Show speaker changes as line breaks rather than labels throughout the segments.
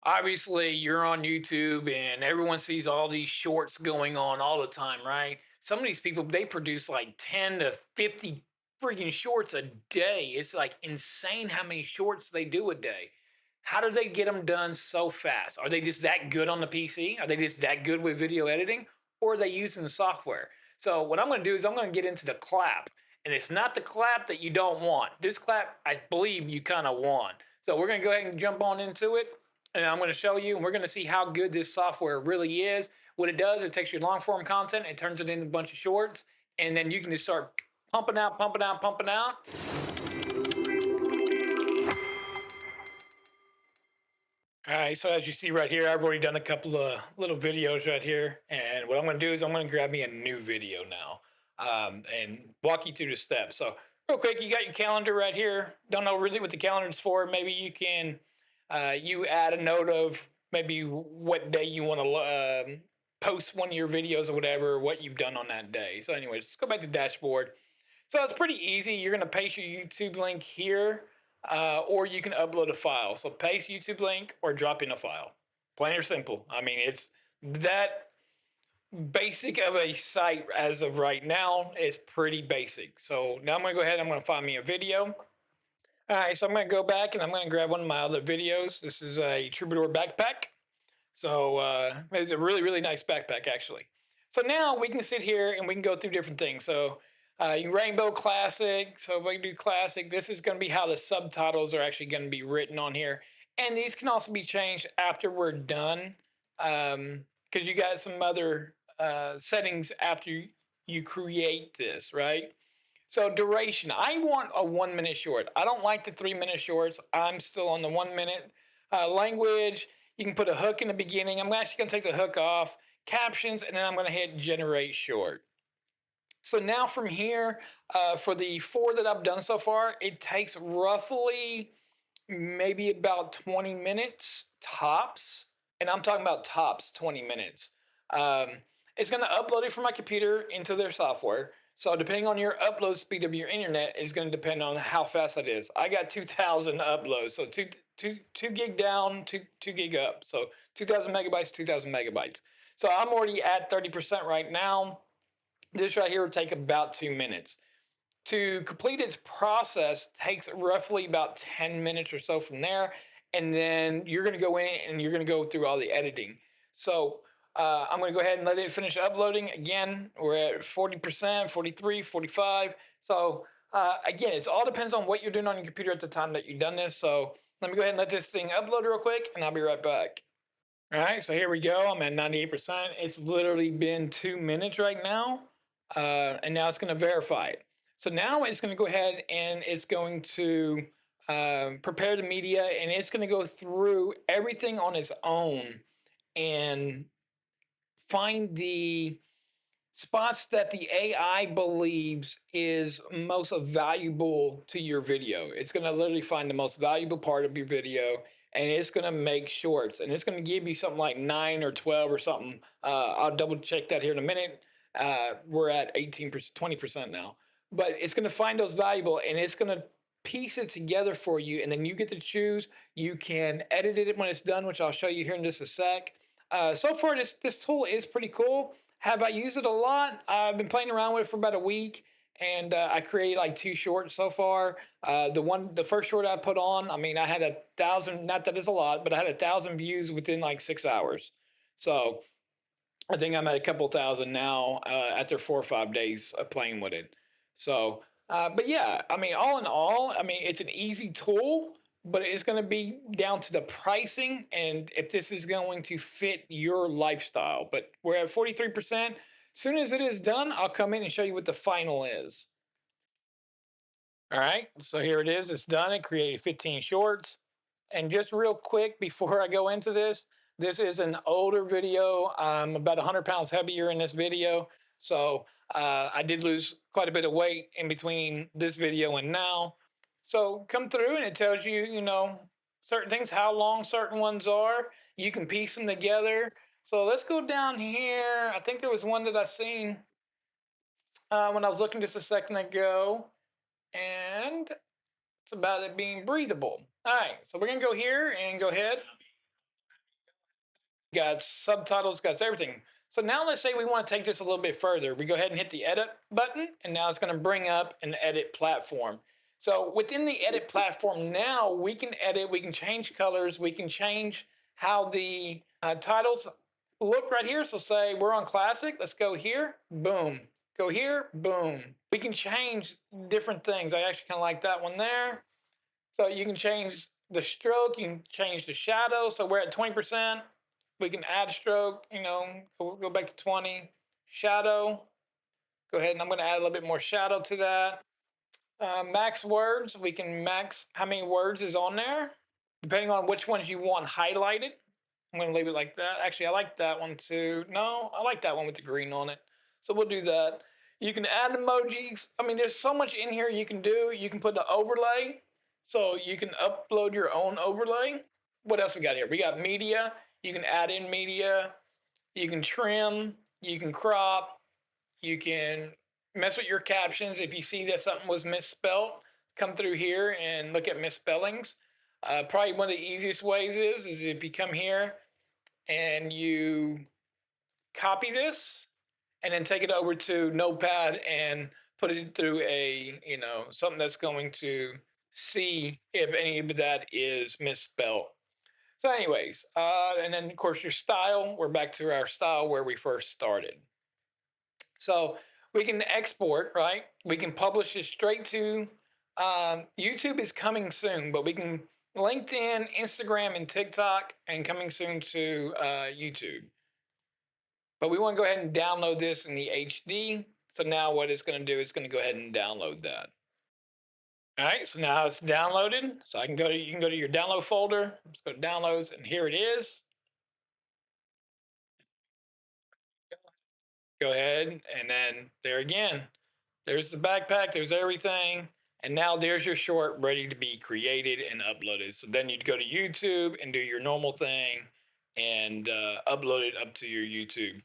Obviously you're on YouTube and everyone sees all these shorts going on all the time, right? Some of these people, they produce like 10 to 50 freaking shorts a day. It's like insane how many shorts they do a day. How do they get them done so fast? Are they just that good on the PC? Are they just that good with video editing? Or are they using the software? So what I'm going to do is I'm going to get into the clap. And it's not the clap that you don't want. This clap, I believe you kind of want. So we're going to go ahead and jump on into it, and I'm going to show you, and we're going to see how good this software really is. What it does, it takes your long form content, it turns it into a bunch of shorts, and then you can just start pumping out, pumping out, pumping out. All right, so as you see right here, I've already done a couple of little videos right here, and what I'm going to do is I'm going to grab me a new video now, and walk you through the steps. So real quick, you got your calendar right here. Don't know really what the calendar is for. Maybe you can you add a note of maybe what day you want to post one of your videos or whatever, what you've done on that day. So anyways, let's go back to dashboard. So it's pretty easy. You're going to paste your YouTube link here, or you can upload a file. So paste YouTube link or drop in a file. Plain or simple. I mean, it's that basic of a site as of right now. It's pretty basic. So now I'm going to go ahead. I'm going to find me a video. All right, so I'm going to go back and I'm going to grab one of my other videos. This is a Troubadour backpack. So it's a really, really nice backpack, actually. So now we can sit here and we can go through different things. So Rainbow Classic. So if we do Classic, this is going to be how the subtitles are actually going to be written on here. And these can also be changed after we're done, because you got some other settings after you create this, right? So duration, I want a 1 minute short. I don't like the 3 minute shorts. I'm still on the 1 minute. Language, you can put a hook in the beginning. I'm actually going to take the hook off. Captions, and then I'm going to hit generate short. So now from here, for the 4 that I've done so far, it takes roughly maybe about 20 minutes tops. And I'm talking about tops 20 minutes. Um, it's going to upload it from my computer into their software. So depending on your upload speed of your internet is going to depend on how fast that is. I got 2,000 uploads, so two gig down, two gig up. So 2,000 megabytes, 2,000 megabytes. So I'm already at 30% right now. This right here will take about 2 minutes. To complete its process takes roughly about 10 minutes or so from there. And then you're going to go in and you're going to go through all the editing. So I'm going to go ahead and let it finish uploading. Again, we're at 40%, 43, 45. So again, it all depends on what you're doing on your computer at the time that you've done this. So let me go ahead and let this thing upload real quick and I'll be right back. All right, so here we go. I'm at 98%. It's literally been 2 minutes right now. And now it's going to verify it. So now it's going to go ahead and it's going to prepare the media and it's going to go through everything on its own and find the spots that the AI believes is most valuable to your video. It's going to literally find the most valuable part of your video and it's going to make shorts and it's going to give you something like 9 or 12 or something. I'll double check that here in a minute. We're at 18%, 20% now, but it's going to find those valuable and it's going to piece it together for you. And then you get to choose. You can edit it when it's done, which I'll show you here in just a sec. So far, this tool is pretty cool. Have I used it a lot? I've been playing around with it for about a week, and I created like 2 shorts so far. The first short I put on, I mean, I had 1,000. Not that it's a lot, but I had 1,000 views within like 6 hours. So I think I'm at a couple thousand now after 4 or 5 days of playing with it. So, but yeah, I mean, all in all, I mean, it's an easy tool, but it's going to be down to the pricing and if this is going to fit your lifestyle. But we're at 43%. As soon as it is done, I'll come in and show you what the final is. All right, so here it is. It's done. It created 15 shorts. And just real quick before I go into this, this is an older video. I'm about 100 pounds heavier in this video. So I did lose quite a bit of weight in between this video and now. So come through and it tells you, you know, certain things, how long certain ones are. You can piece them together. So let's go down here. I think there was one that I seen when I was looking just a second ago. And it's about it being breathable. All right, so we're gonna go here and go ahead. got subtitles, got everything. So now let's say we want to take this a little bit further. We go ahead and hit the edit button, and now it's going to bring up an edit platform. So within the edit platform now, we can edit, we can change colors, we can change how the titles look right here. So say we're on classic, let's go here, boom. Go here, boom. We can change different things. I actually kind of like that one there. So you can change the stroke, you can change the shadow. So we're at 20%. We can add stroke, go back to 20. Shadow, go ahead and I'm going to add a little bit more shadow to that. Max words, we can max how many words is on there, depending on which ones you want highlighted. I'm going to leave it like that. Actually, I like that one too. No, I like that one with the green on it. So we'll do that. You can add emojis. I mean, there's so much in here you can do. You can put the overlay. So you can upload your own overlay. What else we got here? We got media. You can add in media. You can trim. You can crop. You can mess with your captions. If you see that something was misspelled, come through here and look at misspellings. Probably one of the easiest ways is if you come here and you copy this and then take it over to Notepad and put it through something that's going to see if any of that is misspelled. So anyways, and then of course your style, we're back to our style where we first started. So we can export, right? We can publish it straight to YouTube is coming soon, but we can LinkedIn, Instagram, and TikTok, and coming soon to YouTube. But we want to go ahead and download this in the HD. So now what it's going to do is going to go ahead and download that. All right, so now it's downloaded. So you can go to your download folder. Let's go to downloads, and here it is. Go ahead, and then there again, there's the backpack, there's everything. And now there's your short ready to be created and uploaded. So then you'd go to YouTube and do your normal thing and upload it up to your YouTube.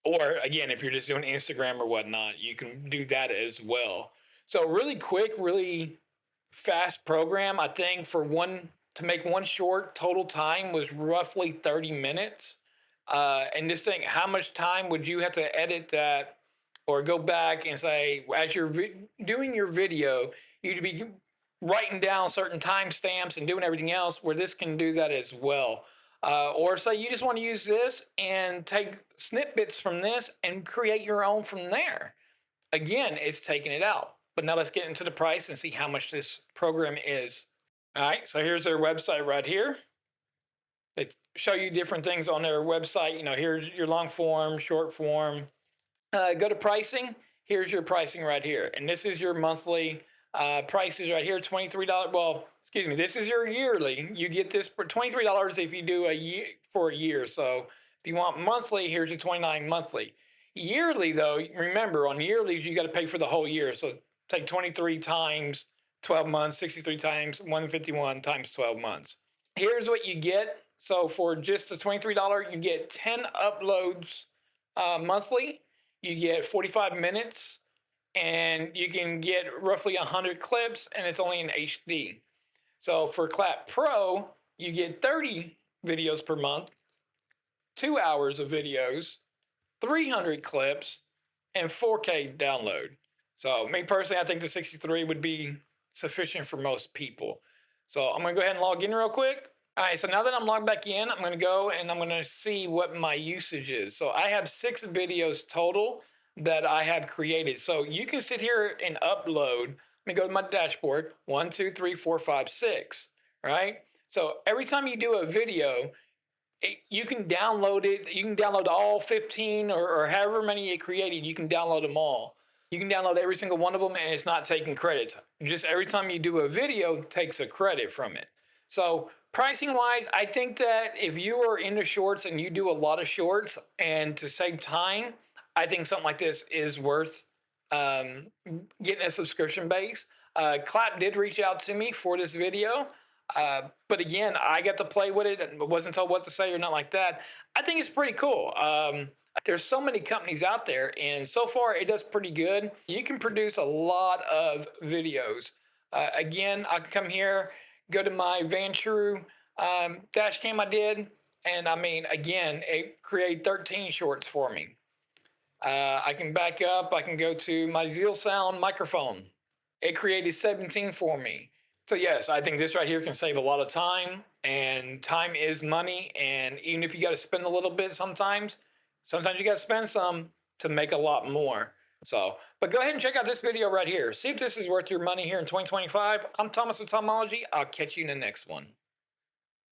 Or again, if you're just doing Instagram or whatnot, you can do that as well. So really quick, really fast program. I think to make one short total time was roughly 30 minutes. And just think, how much time would you have to edit that or go back and say, as you're doing your video, you'd be writing down certain timestamps and doing everything else, where this can do that as well. Or say you just want to use this and take snippets from this and create your own from there. Again, it's taking it out. But now let's get into the price and see how much this program is. All right, so here's their website right here. They show you different things on their website. Here's your long form, short form. Go to pricing. Here's your pricing right here. And this is your monthly prices right here, $23. Well, excuse me, this is your yearly. You get this for $23 if you do for a year. So if you want monthly, here's your $29 monthly. Yearly, though, remember on yearlies, you got to pay for the whole year. So take 23 times 12 months, 63 times 151 times 12 months. Here's what you get. So for just the $23, you get 10 uploads monthly. You get 45 minutes, and you can get roughly 100 clips, and it's only in HD. So for Klap Pro, you get 30 videos per month, 2 hours of videos, 300 clips, and 4K download. So me personally, I think the 63 would be sufficient for most people. So I'm going to go ahead and log in real quick. All right, so now that I'm logged back in, I'm going to go and I'm going to see what my usage is. So I have 6 videos total that I have created. So you can sit here and upload. Let me go to my dashboard. 1, 2, 3, 4, 5, 6. Right? So every time you do a video, you can download it. You can download all 15 or however many you created. You can download them all. You can download every single one of them, and it's not taking credits. Just every time you do a video, it takes a credit from it. So pricing wise, I think that if you are into shorts and you do a lot of shorts, and to save time, I think something like this is worth getting a subscription base. Klap did reach out to me for this video. But again, I got to play with it and wasn't told what to say or not like that. I think it's pretty cool. There's so many companies out there, and so far it does pretty good. You can produce a lot of videos. Again, I can come here, go to my Vantrue dash cam I did. And I mean, again, it created 13 shorts for me. I can back up. I can go to my Zeal Sound microphone. It created 17 for me. So yes, I think this right here can save a lot of time, and time is money. And even if you got to spend a little bit sometimes you got to spend some to make a lot more. So, but go ahead and check out this video right here. See if this is worth your money here in 2025. I'm Thomas with Tomology. I'll catch you in the next one.